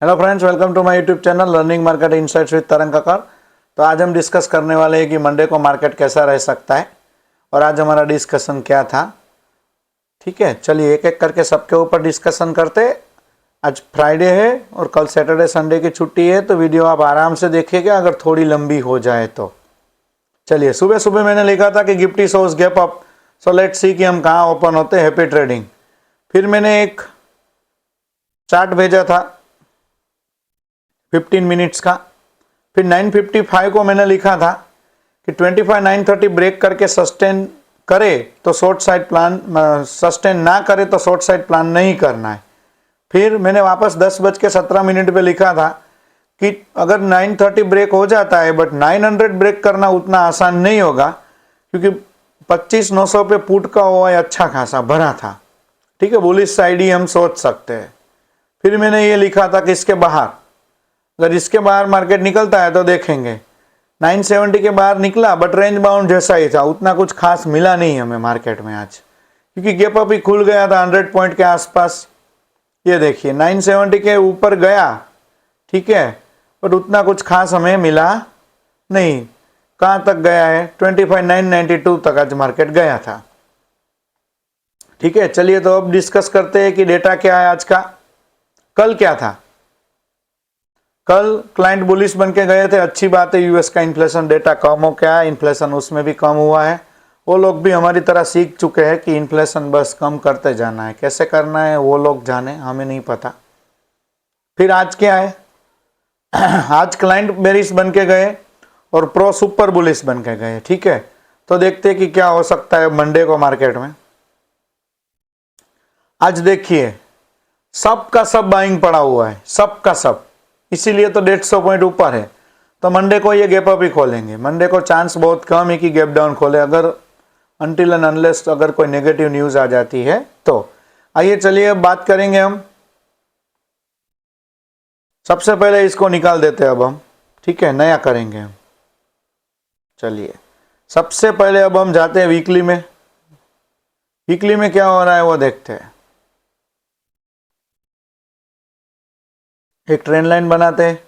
Hello friends, welcome to my YouTube channel learning market insights with Tarang Kakar. तो आज हम discuss करने वाले हैं कि मंडे को मार्केट कैसा रह सकता है और आज हमारा डिस्कशन क्या था। ठीक है, चलिए एक एक करके सबके ऊपर डिस्कशन करते। आज फ्राइडे है और कल सैटरडे संडे की छुट्टी है, तो वीडियो आप आराम से देखिएगा अगर थोड़ी लंबी हो जाए तो। चलिए, सुबह सुबह मैंने लिखा था कि Gifty source gap up, so let's see कि हम कहाँ ओपन होते। Happy trading. फिर मैंने एक चार्ट भेजा था 15 मिनट्स का। फिर 9:55 को मैंने लिखा था कि 25,930 ब्रेक करके सस्टेन करे तो शॉर्ट साइड प्लान, सस्टेन ना करे तो शॉर्ट साइड प्लान नहीं करना है। फिर मैंने वापस 10:17 पे लिखा था कि अगर 930 ब्रेक हो जाता है बट 900 ब्रेक करना उतना आसान नहीं होगा, क्योंकि 25,900 पे पुट का ओआई अच्छा खासा भरा था। ठीक है, बुलिश साइड ही हम सोच सकते हैं। फिर मैंने ये लिखा था कि इसके बाहर, अगर इसके बाहर मार्केट निकलता है तो देखेंगे। 970 के बाहर निकला बट रेंज बाउंड जैसा ही था, उतना कुछ खास मिला नहीं हमें मार्केट में आज, क्योंकि गैप अप ही खुल गया था 100 पॉइंट के आसपास। ये देखिए 970 के ऊपर गया, ठीक है, बट उतना कुछ खास हमें मिला नहीं। कहाँ तक गया है? 25,992 तक आज मार्केट गया था। ठीक है, चलिए तो अब डिस्कस करते हैं कि डेटा क्या है आज का। कल क्या था? कल क्लाइंट बुलिश बन के गए थे, अच्छी बात है। यूएस का इन्फ्लेशन डेटा कम हो गया है, इन्फ्लेशन उसमें भी कम हुआ है। वो लोग भी हमारी तरह सीख चुके हैं कि इन्फ्लेशन बस कम करते जाना है, कैसे करना है वो लोग जाने, हमें नहीं पता। फिर आज क्या है? आज क्लाइंट बेरिश बन के गए और प्रो सुपर बुलिश बन के गए। ठीक है, तो देखते हैं कि क्या हो सकता है मंडे को मार्केट में। आज देखिए सब का सब बाइंग पड़ा हुआ है, सब का सब, इसीलिए तो 150 पॉइंट ऊपर है। तो मंडे को ये गैप अप ही खोलेंगे। मंडे को चांस बहुत कम है कि गैप डाउन खोले, अगर अनटिल एंड अनलेस अगर कोई नेगेटिव न्यूज आ जाती है तो। आइए चलिए अब बात करेंगे हम। सबसे पहले इसको निकाल देते हैं अब हम। ठीक है, नया करेंगे हम। चलिए सबसे पहले अब हम जाते हैं वीकली में। वीकली में क्या हो रहा है वो देखते हैं। एक ट्रेंड लाइन बनाते हैं।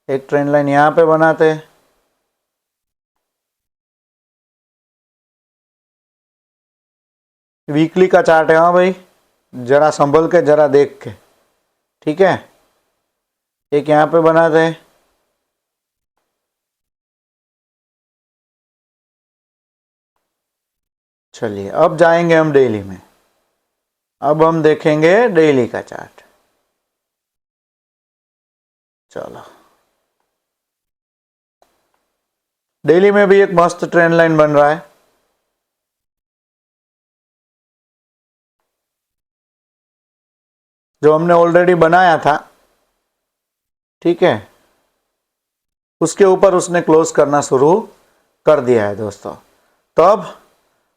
एक ट्रेंड लाइन यहाँ पे बनाते हैं। वीकली का चार्ट है, हाँ भाई, जरा संभल के, जरा देख के। ठीक है, एक यहाँ पे बनाते हैं। चलिए अब जाएंगे हम डेली में। अब हम देखेंगे डेली का चार्ट। चलो, डेली में भी एक मस्त ट्रेंड लाइन बन रहा है। जो हमने ऑलरेडी बनाया था, ठीक है, उसके ऊपर उसने क्लोज करना शुरू कर दिया है दोस्तों। तो अब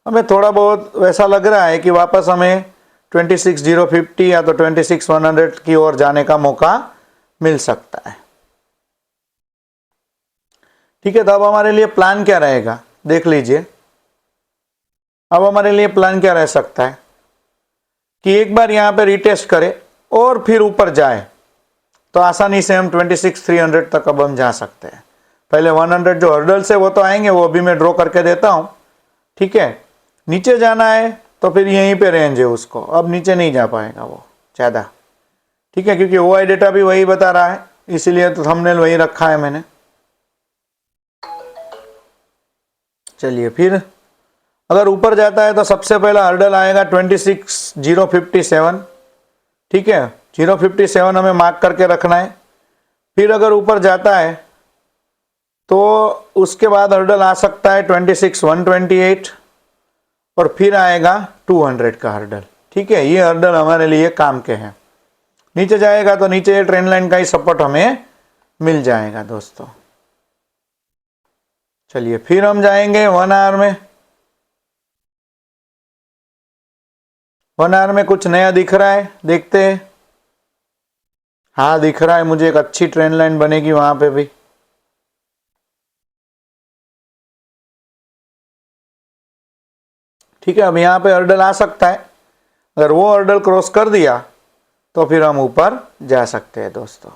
हमें थोड़ा बहुत वैसा लग रहा है कि वापस हमें 26,050 या तो 26,100 की ओर जाने का मौका मिल सकता है। ठीक है, तो अब हमारे लिए प्लान क्या रहेगा देख लीजिए। अब हमारे लिए प्लान क्या रह सकता है कि एक बार यहां पे रिटेस्ट करे और फिर ऊपर जाए तो आसानी से हम 26,300 तक अब हम जा सकते हैं। पहले 100 जो हर्डल्स है वो तो आएंगे, वो अभी मैं ड्रॉ करके देता हूं। ठीक है, नीचे जाना है तो फिर यहीं पे रेंज है उसको, अब नीचे नहीं जा पाएगा वो ज़्यादा। ठीक है, क्योंकि ओआई डेटा भी वही बता रहा है, इसीलिए तो थंबनेल वही रखा है मैंने। चलिए फिर अगर ऊपर जाता है तो सबसे पहला हर्डल आएगा 26,057। ठीक है, 057 हमें मार्क करके रखना है। फिर अगर ऊपर जाता है तो उसके बाद हर्डल आ सकता है 26,128 और फिर आएगा 200 का हर्डल। ठीक है, ये हर्डल हमारे लिए काम के हैं। नीचे जाएगा तो नीचे ट्रेंड लाइन का ही सपोर्ट हमें मिल जाएगा दोस्तों। चलिए फिर हम जाएंगे 1 आवर में। 1 आवर में कुछ नया दिख रहा है, देखते हैं। हाँ दिख रहा है मुझे, एक अच्छी ट्रेंड लाइन बनेगी वहां पे भी। ठीक है, अब यहाँ पे हर्डल आ सकता है, अगर वो हर्डल क्रॉस कर दिया तो फिर हम ऊपर जा सकते हैं दोस्तों।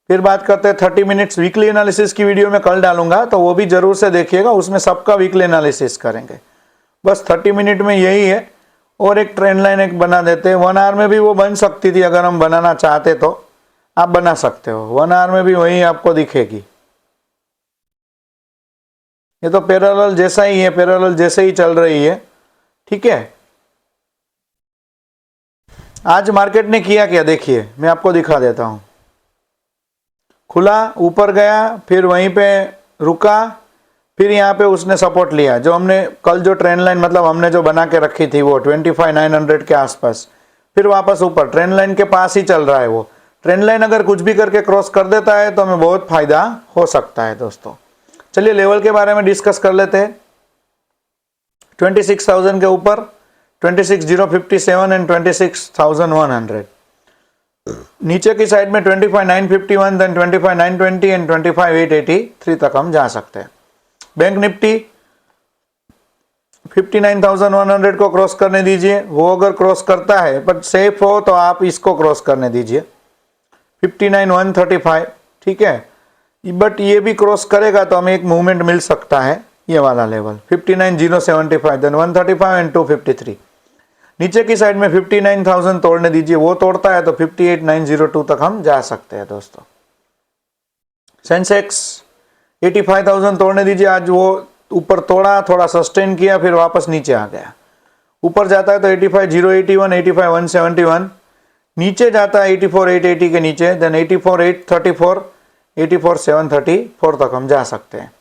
फिर बात करते हैं 30 मिनट्स वीकली एनालिसिस की वीडियो में कल डालूंगा, तो वो भी जरूर से देखिएगा, उसमें सबका वीकली एनालिसिस करेंगे। बस 30 मिनट में यही है। और एक ट्रेंड लाइन एक बना देते हैं, 1 आवर में भी वो बन सकती थी, अगर हम बनाना चाहते तो आप बना सकते हो, 1 आवर में भी वही आपको दिखेगी। ये तो पैरेलल जैसा ही है, पैरेलल जैसे ही चल रही है। ठीक है, आज मार्केट ने किया क्या देखिए, मैं आपको दिखा देता हूं। खुला, ऊपर गया, फिर वहीं पे रुका, फिर यहाँ पे उसने सपोर्ट लिया, जो हमने कल जो ट्रेंड लाइन मतलब हमने जो बना के रखी थी वो 25,900 के आसपास, फिर वापस ऊपर ट्रेंड लाइन के पास ही चल रहा है। वो ट्रेंड लाइन अगर कुछ भी करके क्रॉस कर देता है तो हमें बहुत फायदा हो सकता है दोस्तों। चलिए लेवल के बारे में डिस्कस कर लेते हैं। 26,000 के ऊपर 26,057 एंड 26,100। नीचे की साइड में 25,951, देन 25,920 एंड 25,883 तक हम जा सकते हैं। बैंक निफ्टी 59,100 को क्रॉस करने दीजिए, वो अगर क्रॉस करता है पर सेफ हो तो आप इसको क्रॉस करने दीजिए 59,135। ठीक है, बट ये भी क्रॉस करेगा तो हमें एक मूवमेंट मिल सकता है, ये वाला लेवल 59,075, देन 135 एंड 253। नीचे की साइड में 59,000 तोड़ने दीजिए, वो तोड़ता है तो 58,902 तक हम जा सकते हैं दोस्तों। सेंसेक्स 85,000 तोड़ने दीजिए, आज वो ऊपर तोड़ा, थोड़ा सस्टेन किया, फिर वापस नीचे आ गया। ऊपर जाता है तो 85,081, 85,171, नीचे जाता है 84,880 के नीचे, देन 84,834, 84,734 तक हम जा सकते हैं।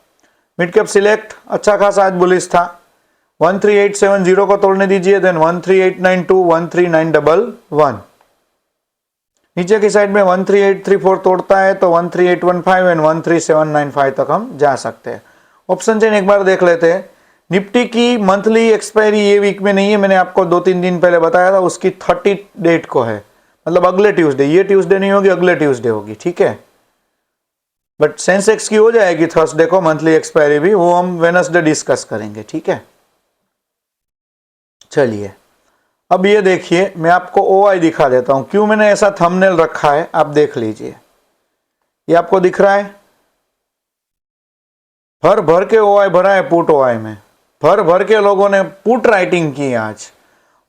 मिड कैप सिलेक्ट अच्छा खासा आज बुलिश था, 13,870 को तोड़ने दीजिए, देन 13,892, 13,911। नीचे की साइड में 13,834 तोड़ता है तो 13,815 एंड 13,795 तक हम जा सकते हैं। ऑप्शन चेन एक बार देख लेते हैं। निफ्टी की मंथली एक्सपायरी ये वीक में नहीं है, मैंने आपको 2-3 दिन पहले बताया था, उसकी 30 डेट को है, मतलब अगले ट्यूसडे, ये ट्यूसडे नहीं होगी, अगले ट्यूसडे होगी। ठीक है, बट सेंसेक्स की हो जाएगी थर्सडे को मंथली एक्सपायरी भी, वो हम वेडनेसडे डिस्कस करेंगे। ठीक है, चलिए अब ये देखिए, मैं आपको ओआई दिखा देता हूं, क्यों मैंने ऐसा थंबनेल रखा है आप देख लीजिए। ये आपको दिख रहा है, भर भर के ओआई भरा है पुट ओआई में, भर भर के लोगों ने पुट राइटिंग की आज,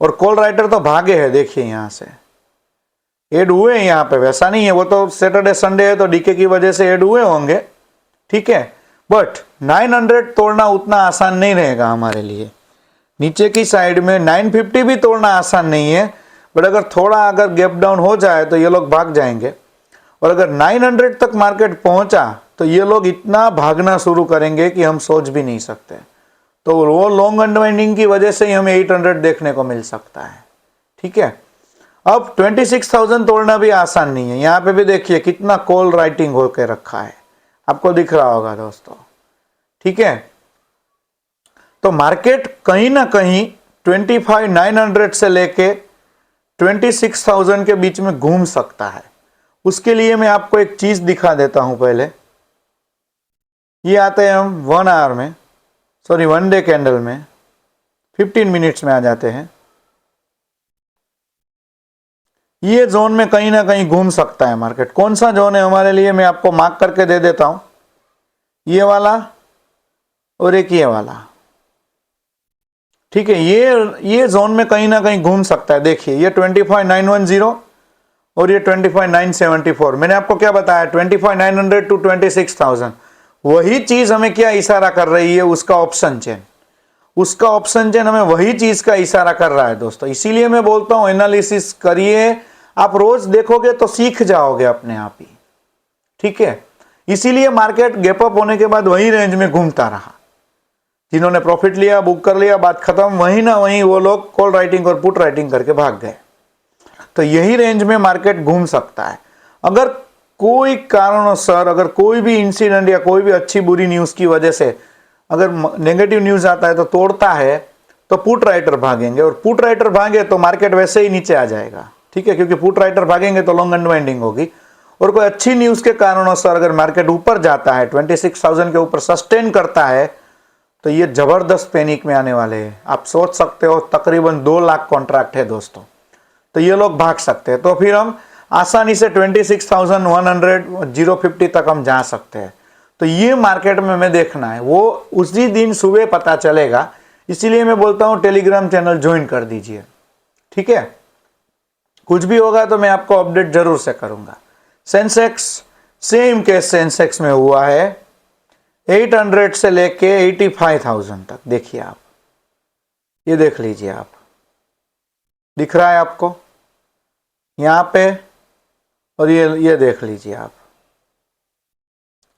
और कॉल राइटर तो भागे हैं। देखिए यहां से ऐड हुए हैं, यहाँ पे वैसा नहीं है, वो तो सैटरडे संडे है तो डीके की वजह से ऐड हुए होंगे। ठीक है, बट 900 तोड़ना उतना आसान नहीं रहेगा हमारे लिए। नीचे की साइड में 950 भी तोड़ना आसान नहीं है, बट अगर थोड़ा अगर गैप डाउन हो जाए तो ये लोग भाग जाएंगे, और अगर 900 तक मार्केट पहुंचा तो ये लोग इतना भागना शुरू करेंगे कि हम सोच भी नहीं सकते। तो वो लॉन्ग अनवाइंडिंग की वजह से ही हमें 800 देखने को मिल सकता है। ठीक है, अब 26,000 तोड़ना भी आसान नहीं है। यहाँ पे भी देखिए कितना कॉल राइटिंग होके रखा है, आपको दिख रहा होगा दोस्तों। ठीक है, तो मार्केट कहीं ना कहीं 25,900 से लेके 26,000 के बीच में घूम सकता है। उसके लिए मैं आपको एक चीज दिखा देता हूं पहले। ये आते हैं हम 1 आवर में, सॉरी 1 डे कैंडल में, 15 मिनट्स में आ जाते हैं। ये जोन में कहीं ना कहीं घूम सकता है मार्केट। कौन सा जोन है हमारे लिए, मैं आपको मार्क करके दे देता हूं, ये वाला और एक ये वाला। ठीक है, ये जोन में कहीं ना कहीं घूम सकता है। देखिए ये 25,910 और ये 25,974। मैंने आपको क्या बताया, 25,900 टू 26,000, वही चीज हमें क्या इशारा कर रही है, उसका ऑप्शन चेन, उसका ऑप्शन चेन हमें वही चीज का इशारा कर रहा है दोस्तों। इसीलिए मैं बोलता हूं एनालिसिस करिए, आप रोज देखोगे तो सीख जाओगे अपने आप ही। ठीक है, इसीलिए मार्केट गैप अप होने के बाद वही रेंज में घूमता रहा। जिन्होंने प्रॉफिट लिया, बुक कर लिया, बात खत्म, वहीं ना वहीं वो लोग कॉल राइटिंग और पुट राइटिंग करके भाग गए। तो यही रेंज में मार्केट घूम सकता है। अगर कोई कारणवश, अगर कोई भी इंसिडेंट या कोई भी अच्छी बुरी न्यूज की वजह से अगर नेगेटिव न्यूज आता है तो तोड़ता है, तो पुट राइटर भागेंगे, और पुट राइटर भागे तो मार्केट वैसे ही नीचे आ जाएगा। ठीक है, क्योंकि पुट राइटर भागेंगे तो लॉन्ग अनवाइंडिंग होगी। और कोई अच्छी न्यूज के कारणों अगर मार्केट ऊपर जाता है, 26,000 के ऊपर सस्टेन करता है, तो ये जबरदस्त पैनिक में आने वाले हैं। आप सोच सकते हो तकरीबन 2 लाख कॉन्ट्रैक्ट है दोस्तों, तो ये लोग भाग सकते हैं। तो फिर हम आसानी से 26,100 050 तक हम जा सकते हैं। तो ये मार्केट में हमें देखना है, वो उसी दिन सुबह पता चलेगा। इसीलिए मैं बोलता हूं टेलीग्राम चैनल ज्वाइन कर दीजिए, ठीक है। कुछ भी होगा तो मैं आपको अपडेट जरूर से करूंगा। सेंसेक्स सेम केस सेंसेक्स में हुआ है, 800 से लेके 85,000 तक। देखिए आप, ये देख लीजिए आप, दिख रहा है आपको यहां पे, और ये देख लीजिए आप।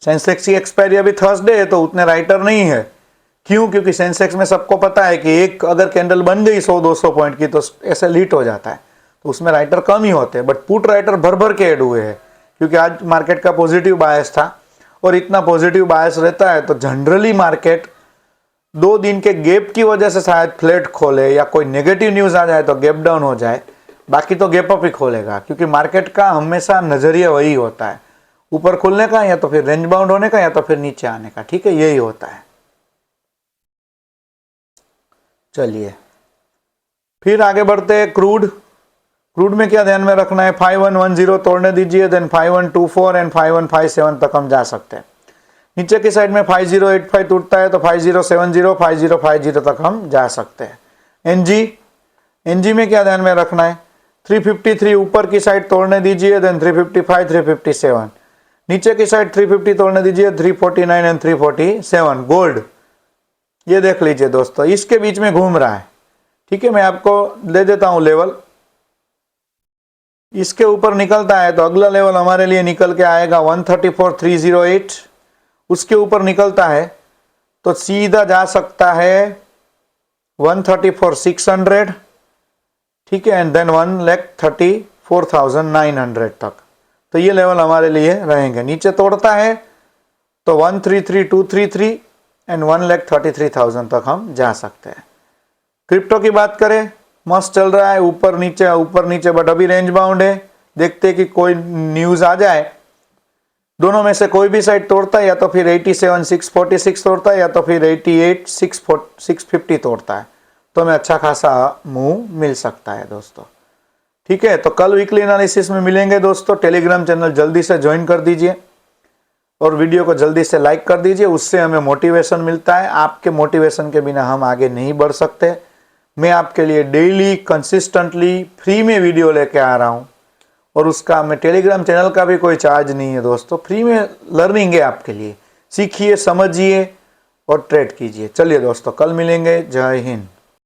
सेंसेक्स की एक्सपायरी अभी थर्सडे है, तो उतने राइटर नहीं है। क्यों? क्योंकि सेंसेक्स में सबको पता है कि एक अगर कैंडल बन गई 100-200 पॉइंट की तो ऐसे लीट हो जाता है, तो उसमें राइटर कम ही होते हैं। बट पुट राइटर भर भर के ऐड हुए हैं, क्योंकि आज मार्केट का पॉजिटिव बायस था, और इतना पॉजिटिव बायस रहता है तो जनरली मार्केट 2 दिन के गैप की वजह से शायद फ्लैट खोले, या कोई नेगेटिव न्यूज आ जाए तो गैप डाउन हो जाए, बाकी तो गैप अप ही खोलेगा। क्योंकि मार्केट का हमेशा नजरिया वही होता है, ऊपर खुलने का, या तो फिर रेंज बाउंड होने का, या तो फिर नीचे आने का, ठीक है, यही होता है। चलिए फिर आगे बढ़ते हैं। क्रूड में क्या ध्यान में रखना है, 5110 तोड़ने दीजिए, देन 5124 एंड 5157 तक हम जा सकते हैं। नीचे की साइड में 5085 टूटता है तो 5070 5050 तक हम जा सकते हैं। एनजी में क्या ध्यान में रखना है, 353 ऊपर की साइड तोड़ने दीजिए, देन 355 357, नीचे की साइड 350 तोड़ने दीजिए, 349 एंड 347। गोल्ड ये देख लीजिए दोस्तों, इसके बीच में घूम रहा है, ठीक है। मैं आपको दे देता हूं लेवल, इसके ऊपर निकलता है तो अगला लेवल हमारे लिए निकल के आएगा 134,308। उसके ऊपर निकलता है तो सीधा जा सकता है 134,600, ठीक है, एंड देन 1,34,900 तक। तो ये लेवल हमारे लिए रहेंगे। नीचे तोड़ता है तो 133,233 एंड 1,33,000 तक हम जा सकते हैं। क्रिप्टो की बात करें, मस्त चल रहा है, ऊपर नीचे, बट अभी रेंज बाउंड है। देखते हैं कि कोई न्यूज आ जाए, दोनों में से कोई भी साइड तोड़ता है, या तो फिर 87,646 तोड़ता है, या तो फिर 88,650 तोड़ता है, तो हमें अच्छा खासा मूव मिल सकता है दोस्तों, ठीक है। तो कल वीकली एनालिसिस में मिलेंगे दोस्तों। टेलीग्राम चैनल जल्दी से ज्वाइन कर दीजिए, और वीडियो को जल्दी से लाइक कर दीजिए, उससे हमें मोटिवेशन मिलता है। आपके मोटिवेशन के बिना हम आगे नहीं बढ़ सकते। मैं आपके लिए डेली कंसिस्टेंटली फ्री में वीडियो लेके आ रहा हूँ, और उसका मैं टेलीग्राम चैनल का भी कोई चार्ज नहीं है दोस्तों, फ्री में लर्निंग है आपके लिए। सीखिए, समझिए और ट्रेड कीजिए। चलिए दोस्तों, कल मिलेंगे। जय हिंद।